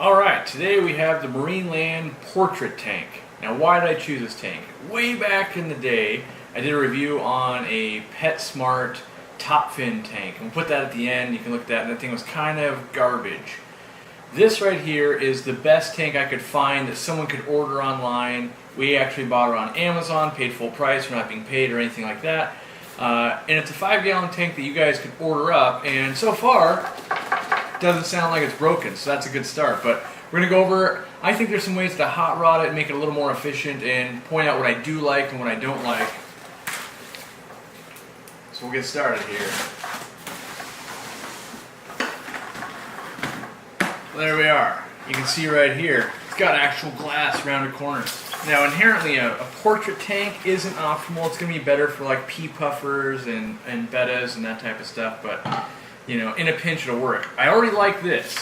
Alright, today we have the MarineLand portrait tank. Now why did I choose this tank? Way back in the day, I did a review on a PetSmart top fin tank. And we'll put that at the end, you can look at that, and that thing was kind of garbage. This right here is the best tank I could find that someone could order online. We actually bought it on Amazon, paid full price, we're not being paid or anything like that. And it's a 5-gallon tank that you guys could order up, and so far, doesn't sound like it's broken, so that's a good start. But we're going to go over, I think there's some ways to hot rod it and make it a little more efficient and point out what I do like and what I don't like. So we'll get started here. There we are. You can see right here, it's got actual glass rounded corners. Now inherently a portrait tank isn't optimal. It's going to be better for like pea puffers and bettas and that type of stuff, but you know, in a pinch it'll work. I already like this.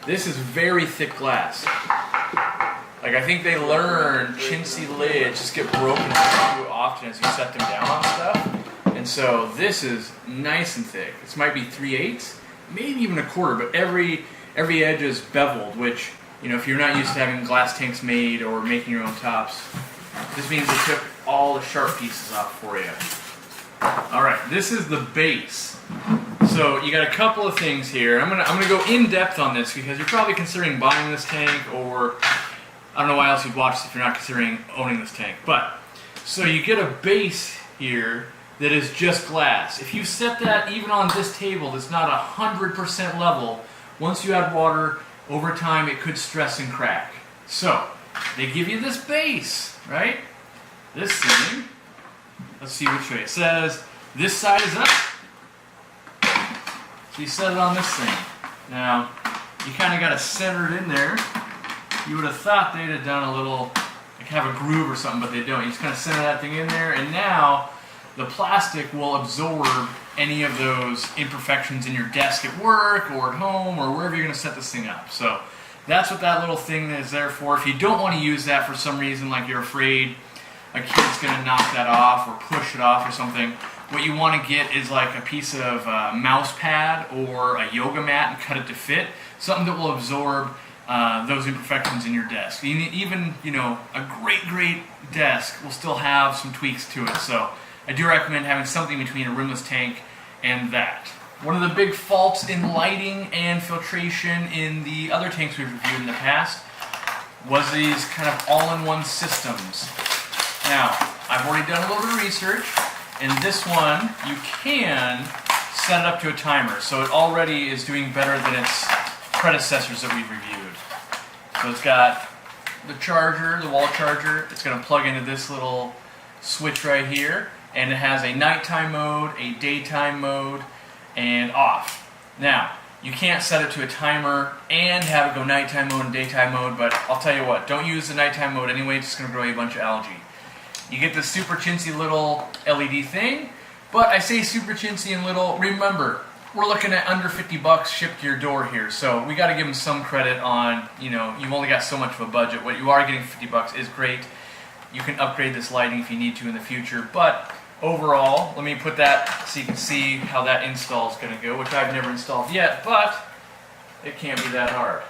This is very thick glass. Like I think they learn chintzy lids just get broken too often as you set them down on stuff. And so this is nice and thick. This might be 3/8, maybe even 1/4, but every edge is beveled, which, you know, if you're not used to having glass tanks made or making your own tops, this means they took all the sharp pieces off for you. Alright, this is the base. So you got a couple of things here. I'm gonna go in depth on this because you're probably considering buying this tank, or I don't know why else you'd watch this if you're not considering owning this tank. But so you get a base here that is just glass. If you set that even on this table that's not 100% level, once you add water, over time it could stress and crack. So they give you this base, right? This thing, let's see which way. It says this side is up. So you set it on this thing. Now, you kind of got to center it in there. You would have thought they'd have done a little, like have a groove or something, but they don't. You just kind of center that thing in there, and now the plastic will absorb any of those imperfections in your desk at work or at home or wherever you're going to set this thing up. So that's what that little thing is there for. If you don't want to use that for some reason, like you're afraid a kid's going to knock that off or push it off or something, what you want to get is like a piece of mouse pad or a yoga mat and cut it to fit. Something that will absorb those imperfections in your desk. Even, you know, a great desk will still have some tweaks to it. So I do recommend having something between a rimless tank and that. One of the big faults in lighting and filtration in the other tanks we've reviewed in the past was these kind of all-in-one systems. Now, I've already done a little bit of research, and this one, you can set it up to a timer, so it already is doing better than its predecessors that we've reviewed. So it's got the charger, the wall charger. It's going to plug into this little switch right here, and it has a nighttime mode, a daytime mode, and off. Now, you can't set it to a timer and have it go nighttime mode and daytime mode, but I'll tell you what, don't use the nighttime mode anyway, it's just going to grow you a bunch of algae. You get this super chintzy little LED thing, but I say super chintzy and little, remember, we're looking at under 50 bucks shipped to your door here, so we got to give them some credit on, you know, you've only got so much of a budget. What you are getting for 50 bucks is great. You can upgrade this lighting if you need to in the future, but overall, let me put that so you can see how that install is going to go, which I've never installed yet, but it can't be that hard.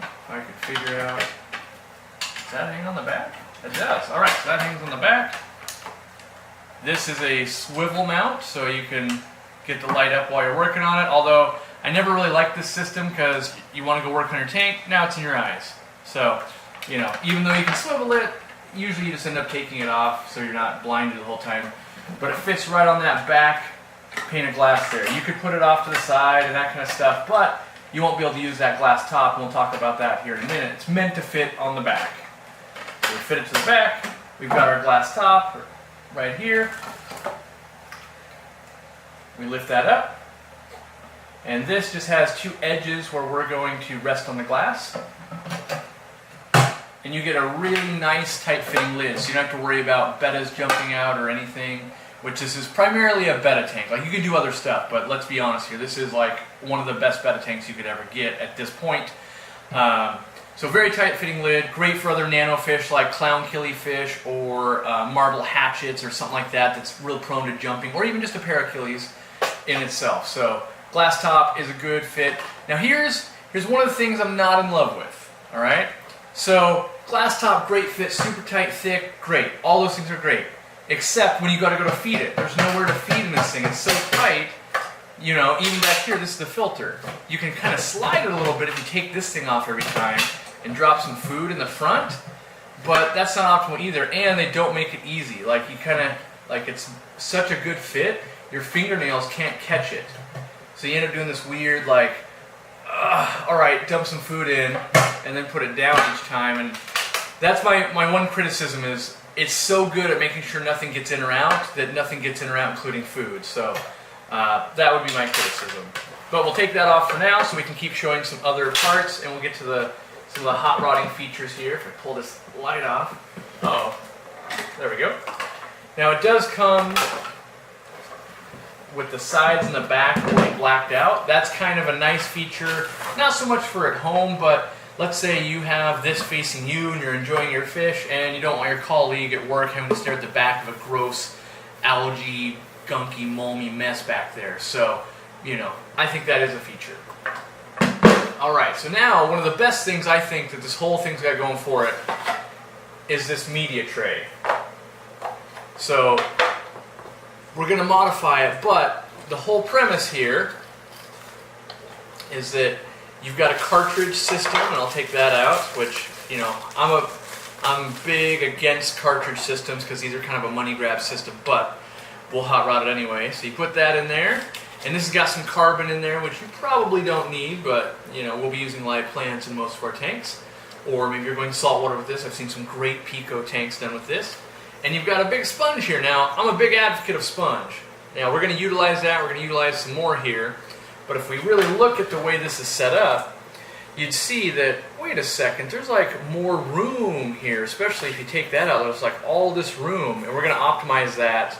If I could figure out, does that hang on the back? It does. Alright, so that hangs on the back. This is a swivel mount, so you can get the light up while you're working on it, although I never really liked this system because you want to go work on your tank, now it's in your eyes. So, you know, even though you can swivel it, usually you just end up taking it off so you're not blinded the whole time. But it fits right on that back pane of glass there. You could put it off to the side and that kind of stuff, but you won't be able to use that glass top, and we'll talk about that here in a minute. It's meant to fit on the back. So we fit it to the back, we've got our glass top right here. We lift that up, and this just has two edges where we're going to rest on the glass. And you get a really nice tight-fitting lid, so you don't have to worry about bettas jumping out or anything, which this is primarily a betta tank. Like, you can do other stuff, but let's be honest here, this is like one of the best betta tanks you could ever get at this point. So very tight-fitting lid, great for other nano fish like clown killifish or marble hatchets or something like that that's real prone to jumping, or even just a parachilles in itself. So glass top is a good fit. Now here's one of the things I'm not in love with, all right? So glass top, great fit, super tight, thick, great. All those things are great, except when you got to go to feed it. There's nowhere to feed in this thing. It's so tight, you know, even back here, this is the filter. You can kind of slide it a little bit if you take this thing off every time and drop some food in the front, but that's not optimal either, and they don't make it easy. Like you kind of, like it's such a good fit, your fingernails can't catch it. So you end up doing this weird like, all right, dump some food in, and then put it down each time. And that's my one criticism is it's so good at making sure nothing gets in or out that nothing gets in or out, including food. So that would be my criticism. But we'll take that off for now so we can keep showing some other parts, and we'll get to some of the hot rodding features here. If I pull this light off. Uh-oh. There we go. Now it does come with the sides and the back really blacked out. That's kind of a nice feature, not so much for at home, but let's say you have this facing you and you're enjoying your fish and you don't want your colleague at work having to stare at the back of a gross algae, gunky, moldy mess back there. So, you know, I think that is a feature. Alright, so now one of the best things I think that this whole thing's got going for it is this media tray. So we're going to modify it, but the whole premise here is that you've got a cartridge system, and I'll take that out, which, you know, I'm big against cartridge systems because these are kind of a money grab system, but we'll hot rod it anyway. So you put that in there, and this has got some carbon in there, which you probably don't need, but, you know, we'll be using live plants in most of our tanks. Or maybe you're going saltwater with this. I've seen some great Pico tanks done with this. And you've got a big sponge here. Now, I'm a big advocate of sponge. Now, we're going to utilize that. We're going to utilize some more here. But if we really look at the way this is set up, you'd see that, wait a second, there's like more room here, especially if you take that out. There's like all this room, and we're going to optimize that,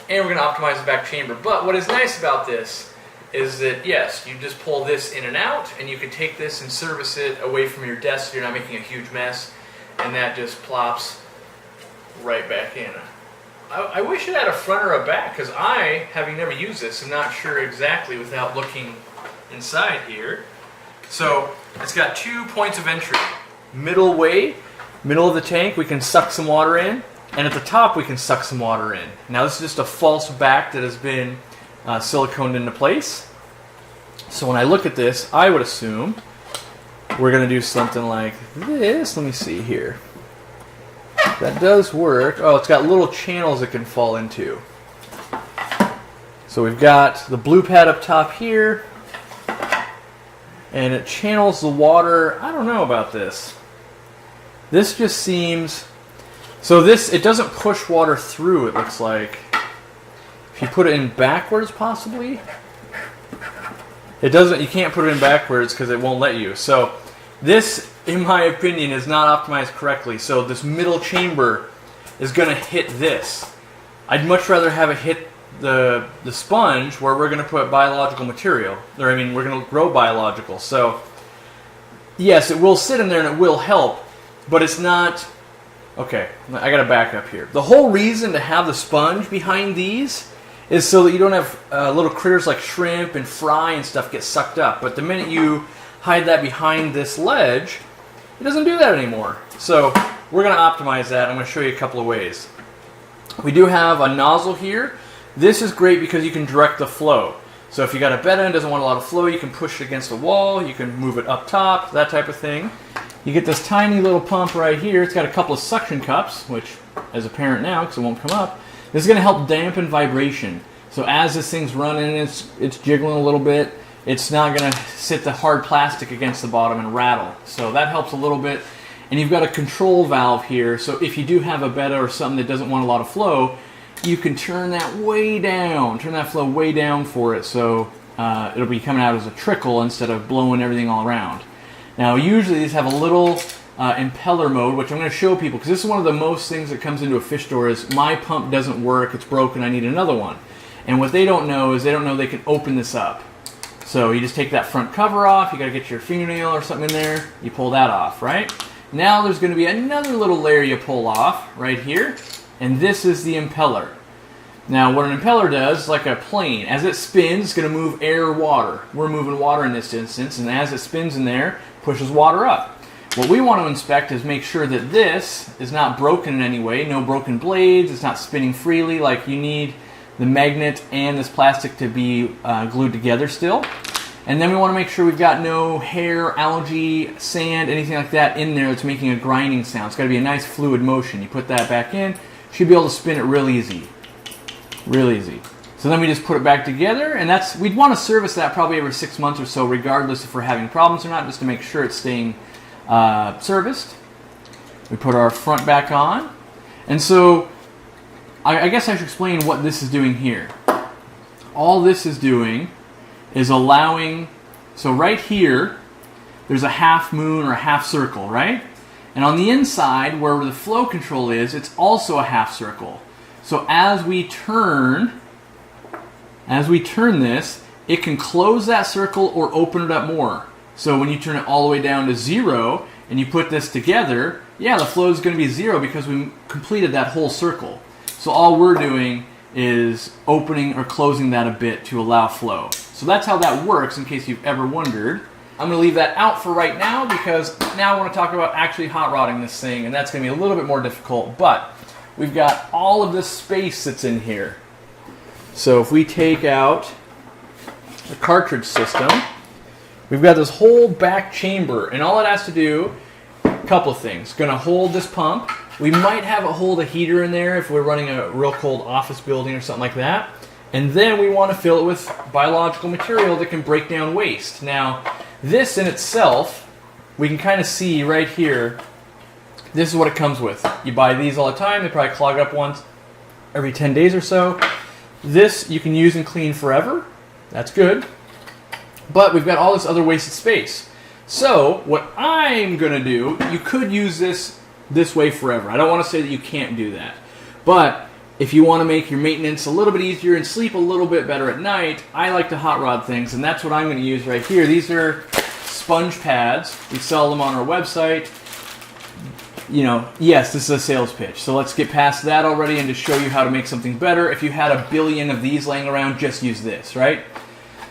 and we're going to optimize the back chamber. But what is nice about this is that, yes, you just pull this in and out, and you can take this and service it away from your desk so you're not making a huge mess, and that just plops right back in. I wish it had a front or a back, because I, having never used this, am not sure exactly without looking inside here. So it's got 2 points of entry. Middle of the tank, we can suck some water in, and at the top we can suck some water in. Now this is just a false back that has been siliconed into place. So when I look at this, I would assume we're going to do something like this. Let me see here. That does work. Oh, it's got little channels it can fall into. So we've got the blue pad up top here, and it channels the water. I don't know about this. This just seems... So this, it doesn't push water through, it looks like. If you put it in backwards, possibly? It doesn't, you can't put it in backwards because it won't let you. So this, in my opinion, is not optimized correctly. So this middle chamber is going to hit this. I'd much rather have it hit the sponge where we're going to put biological material. Or, I mean, we're going to grow biological. So, yes, it will sit in there and it will help, but it's not... Okay, I got to back up here. The whole reason to have the sponge behind these is so that you don't have little critters like shrimp and fry and stuff get sucked up. But the minute you hide that behind this ledge, it doesn't do that anymore. So we're going to optimize that. I'm going to show you a couple of ways. We do have a nozzle here. This is great because you can direct the flow. So if you got a bed end, doesn't want a lot of flow, you can push it against the wall, you can move it up top, that type of thing. You get this tiny little pump right here. It's got a couple of suction cups, which is apparent now because it won't come up. This is going to help dampen vibration. So as this thing's running, it's jiggling a little bit. It's not going to sit the hard plastic against the bottom and rattle. So that helps a little bit. And you've got a control valve here. So if you do have a betta or something that doesn't want a lot of flow, you can turn that way down. Turn that flow way down for it. So it'll be coming out as a trickle instead of blowing everything all around. Now, usually these have a little impeller mode, which I'm going to show people, because this is one of the most things that comes into a fish store is, my pump doesn't work, it's broken, I need another one. And what they don't know is they don't know they can open this up. So you just take that front cover off, you got to get your fingernail or something in there, you pull that off, right? Now there's going to be another little layer you pull off right here, and this is the impeller. Now what an impeller does, like a plane, as it spins, it's going to move air or water. We're moving water in this instance, and as it spins in there, pushes water up. What we want to inspect is make sure that this is not broken in any way, no broken blades, it's not spinning freely, like you need the magnet and this plastic to be glued together still. And then we want to make sure we've got no hair, algae, sand, anything like that in there that's making a grinding sound. It's got to be a nice fluid motion. You put that back in, should be able to spin it real easy. Real easy. So then we just put it back together, and we'd want to service that probably every 6 months or so, regardless if we're having problems or not, just to make sure it's staying serviced. We put our front back on, and so I guess I should explain what this is doing here. All this is doing is allowing, so right here there's a half moon or a half circle, right? And on the inside where the flow control is, it's also a half circle. So as we turn this, it can close that circle or open it up more. So when you turn it all the way down to 0 and you put this together, yeah, the flow is going to be 0 because we completed that whole circle. So all we're doing is opening or closing that a bit to allow flow. So that's how that works, in case you've ever wondered. I'm going to leave that out for right now because now I want to talk about actually hot rodding this thing, and that's going to be a little bit more difficult. But we've got all of this space that's in here. So if we take out the cartridge system, we've got this whole back chamber, and all it has to do, a couple of things. It's going to hold this pump. We might have it hold a heater in there if we're running a real cold office building or something like that. And then we want to fill it with biological material that can break down waste. Now, this in itself, we can kind of see right here, this is what it comes with. You buy these all the time, they probably clog up once every 10 days or so. This you can use and clean forever, that's good. But we've got all this other wasted space. So, what I'm going to do, you could use this way forever. I don't want to say that you can't do that. But if you want to make your maintenance a little bit easier and sleep a little bit better at night, I like to hot rod things, and that's what I'm going to use right here. These are sponge pads. We sell them on our website. You know, yes, this is a sales pitch. So let's get past that already and just show you how to make something better. If you had a billion of these laying around, just use this, right?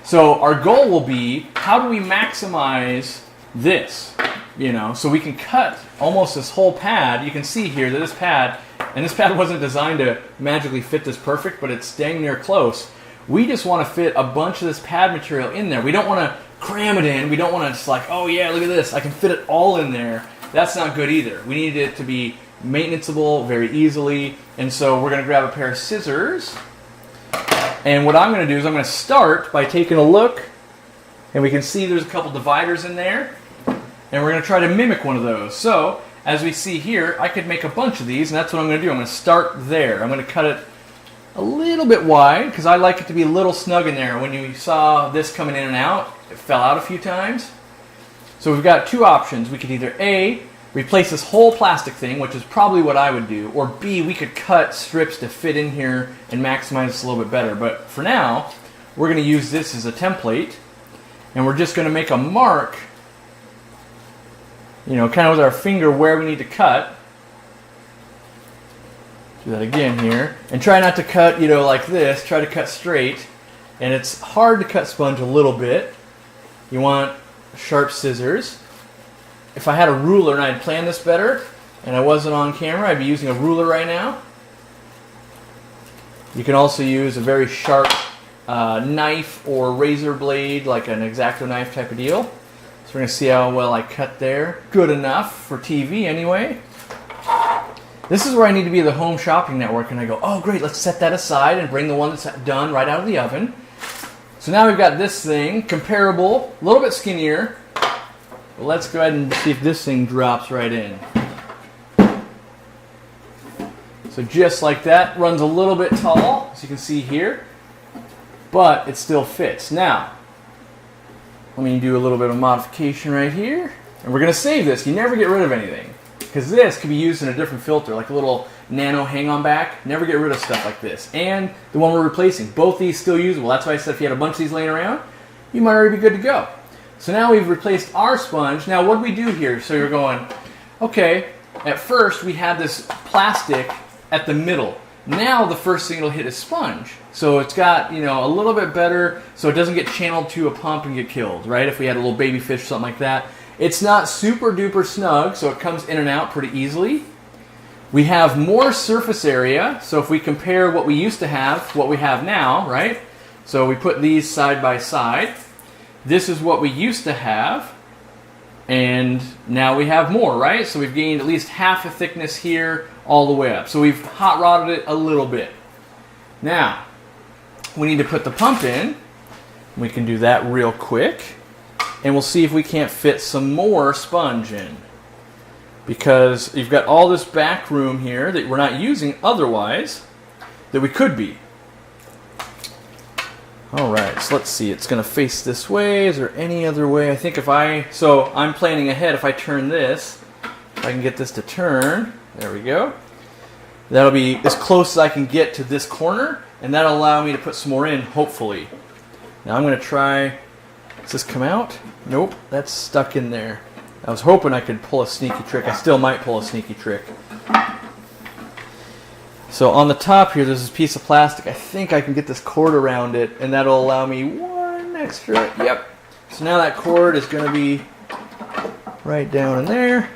So our goal will be, how do we maximize this? You know, so we can cut almost this whole pad. You can see here that this pad, and this pad wasn't designed to magically fit this perfect, but it's dang near close. We just want to fit a bunch of this pad material in there. We don't want to cram it in. We don't want to just like, oh yeah, look at this, I can fit it all in there. That's not good either. We need it to be maintenanceable very easily, and so we're going to grab a pair of scissors. And what I'm going to do is I'm going to start by taking a look, and we can see there's a couple dividers in there, and we're going to try to mimic one of those. So, as we see here, I could make a bunch of these, and that's what I'm going to do. I'm going to start there. I'm going to cut it a little bit wide, because I like it to be a little snug in there. When you saw this coming in and out, it fell out a few times. So we've got two options. We could either A, replace this whole plastic thing, which is probably what I would do, or B, we could cut strips to fit in here and maximize this a little bit better. But for now, we're going to use this as a template, and we're just going to make a mark, you know, kind of with our finger where we need to cut. Do that again here. And try not to cut, you know, like this. Try to cut straight. And it's hard to cut sponge a little bit. You want sharp scissors. If I had a ruler and I had planned this better, and I wasn't on camera, I'd be using a ruler right now. You can also use a very sharp knife or razor blade, like an X-Acto knife type of deal. So we're going to see how well I cut there. Good enough for TV anyway. This is where I need to be the home shopping network, and I go, oh great, let's set that aside and bring the one that's done right out of the oven. So now we've got this thing, comparable, a little bit skinnier. Well, let's go ahead and see if this thing drops right in. So just like that, runs a little bit tall, as you can see here, but it still fits. Now, let me do a little bit of modification right here, and we're going to save this. You never get rid of anything, because this could be used in a different filter, like a little nano hang-on back. Never get rid of stuff like this. And the one we're replacing, both these still usable. That's why I said if you had a bunch of these laying around, you might already be good to go. So now we've replaced our sponge. Now what do we do here? So you're going, okay, at first we had this plastic at the middle. Now the first thing it'll hit is sponge. So it's got, you know, a little bit better so it doesn't get channeled to a pump and get killed, right? If we had a little baby fish or something like that. It's not super duper snug, so it comes in and out pretty easily. We have more surface area, so if we compare what we used to have, what we have now, right? So we put these side by side. This is what we used to have, and now we have more, right? So we've gained at least half a thickness here all the way up. So we've hot rodded it a little bit. Now, we need to put the pump in. We can do that real quick, and we'll see if we can't fit some more sponge in. Because you've got all this back room here that we're not using otherwise, that we could be. Alright, so let's see, it's going to face this way. Is there any other way? I think so I'm planning ahead. If I turn this, if I can get this to turn, there we go. That'll be as close as I can get to this corner, and that'll allow me to put some more in, hopefully. Now I'm going to try, does this come out? Nope, that's stuck in there. I was hoping I could pull a sneaky trick. I still might pull a sneaky trick. So on the top here, there's this piece of plastic. I think I can get this cord around it, and that'll allow me one extra. Yep. So now that cord is going to be right down in there,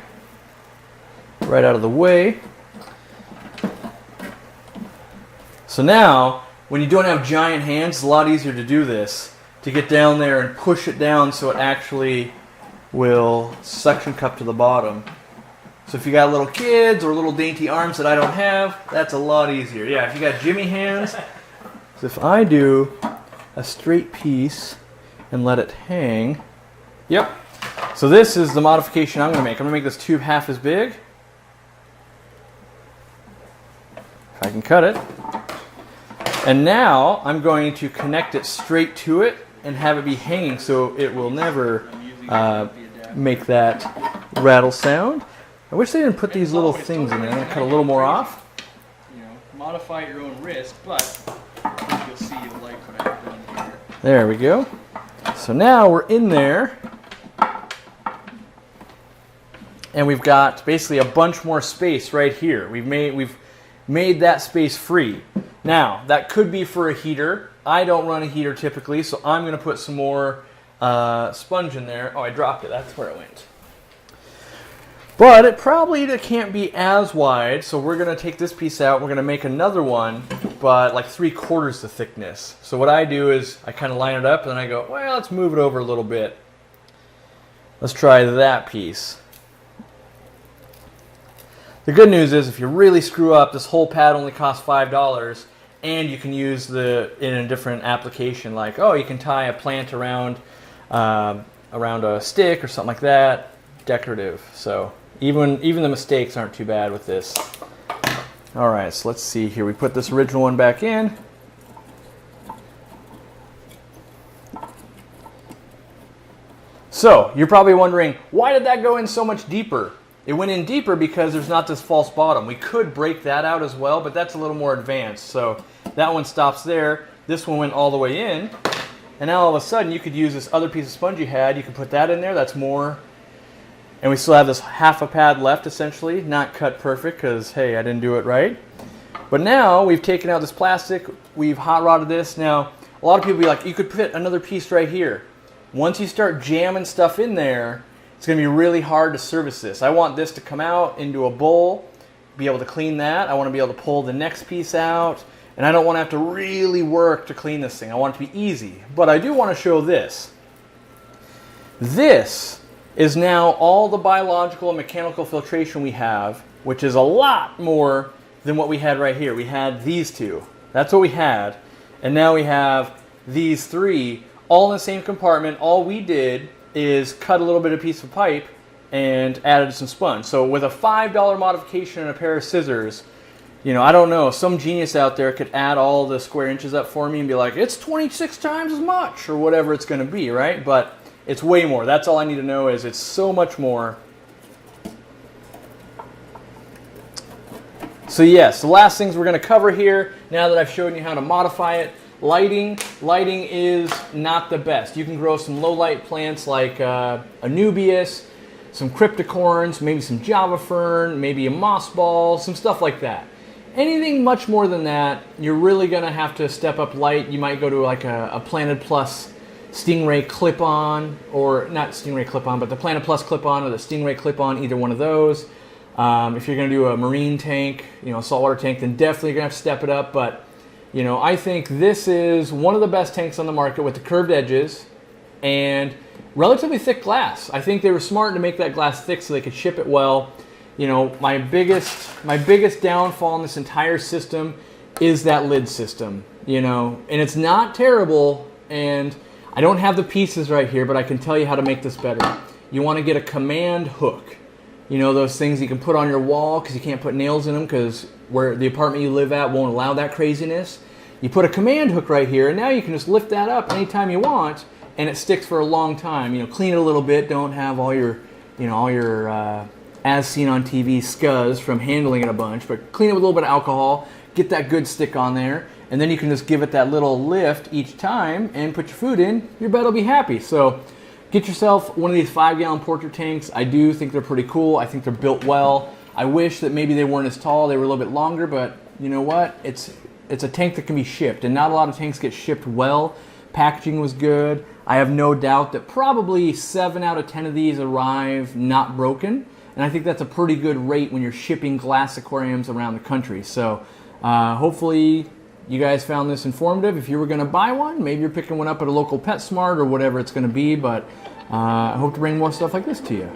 right out of the way. So now, when you don't have giant hands, it's a lot easier to do this, to get down there and push it down so it actually will suction cup to the bottom. So if you got little kids or little dainty arms that I don't have, that's a lot easier. Yeah, if you got Jimmy hands, so if I do a straight piece and let it hang, yep. So this is the modification I'm going to make. I'm going to make this tube half as big. If I can cut it. And now I'm going to connect it straight to it and have it be hanging so it will never make that rattle sound. I wish they didn't put these little things in there. I'm going to cut a little more off. You know, modify at your own risk, but you'll see you'll like what I've done here. There we go. So now we're in there, and we've got basically a bunch more space right here. We've made that space free. Now that could be for a heater. I don't run a heater typically, so I'm going to put some more sponge in there. Oh, I dropped it. That's where it went. But it probably can't be as wide, so we're going to take this piece out. We're going to make another one, but like 3/4 the thickness. So what I do is I kind of line it up, and then I go, well, let's move it over a little bit. Let's try that piece. The good news is if you really screw up, this whole pad only costs $5, and you can use it in a different application, like, oh, you can tie a plant around a stick or something like that. Decorative. So even the mistakes aren't too bad with this. All right, so let's see here. We put this original one back in. So you're probably wondering, why did that go in so much deeper? It went in deeper because there's not this false bottom. We could break that out as well, but that's a little more advanced. So that one stops there. This one went all the way in. And now all of a sudden you could use this other piece of sponge you had. You could put that in there. That's more. And we still have this half a pad left, essentially. Not cut perfect because, hey, I didn't do it right. But now we've taken out this plastic. We've hot rodded this. Now, a lot of people be like, you could put another piece right here. Once you start jamming stuff in there, it's going to be really hard to service this. I want this to come out into a bowl, be able to clean that. I want to be able to pull the next piece out. And I don't want to have to really work to clean this thing. I want it to be easy. But I do want to show this. This is now all the biological and mechanical filtration we have, which is a lot more than what we had right here. We had these two. That's what we had. And now we have these three all in the same compartment. All we did is cut a little bit of piece of pipe and added some sponge. So with a $5 modification and a pair of scissors, you know, I don't know, some genius out there could add all the square inches up for me and be like, it's 26 times as much, or whatever it's going to be, right? But it's way more. That's all I need to know is it's so much more. So yes, the last things we're going to cover here, now that I've shown you how to modify it, lighting. Lighting is not the best. You can grow some low light plants like Anubias, some cryptocorns, maybe some Java fern, maybe a moss ball, some stuff like that. Anything much more than that, you're really going to have to step up light. You might go to like a Planet Plus Stingray clip-on, or not Stingray clip-on, but the Planet Plus clip-on or the Stingray clip-on, either one of those. If you're going to do a marine tank, you know, a saltwater tank, then definitely you're going to have to step it up. But, you know, I think this is one of the best tanks on the market with the curved edges and relatively thick glass. I think they were smart to make that glass thick so they could ship it well. You know, my biggest downfall in this entire system is that lid system, you know, and it's not terrible, and I don't have the pieces right here, but I can tell you how to make this better. You want to get a command hook. You know, those things you can put on your wall because you can't put nails in them because where the apartment you live at won't allow that craziness. You put a command hook right here, and now you can just lift that up anytime you want, and it sticks for a long time. You know, clean it a little bit. Don't have all your, you know, all your as seen on TV scuzz from handling it a bunch, but clean it with a little bit of alcohol. Get that good stick on there, and then you can just give it that little lift each time and put your food in. Your bed will be happy. So get yourself one of these 5-gallon portrait tanks. I do think they're pretty cool. I think they're built well. I wish that maybe they weren't as tall. They were a little bit longer, but you know what? It's a tank that can be shipped, and not a lot of tanks get shipped well. Packaging was good. I have no doubt that probably 7 out of 10 of these arrive not broken, and I think that's a pretty good rate when you're shipping glass aquariums around the country. So hopefully you guys found this informative. If you were going to buy one, maybe you're picking one up at a local PetSmart or whatever it's going to be, but I hope to bring more stuff like this to you.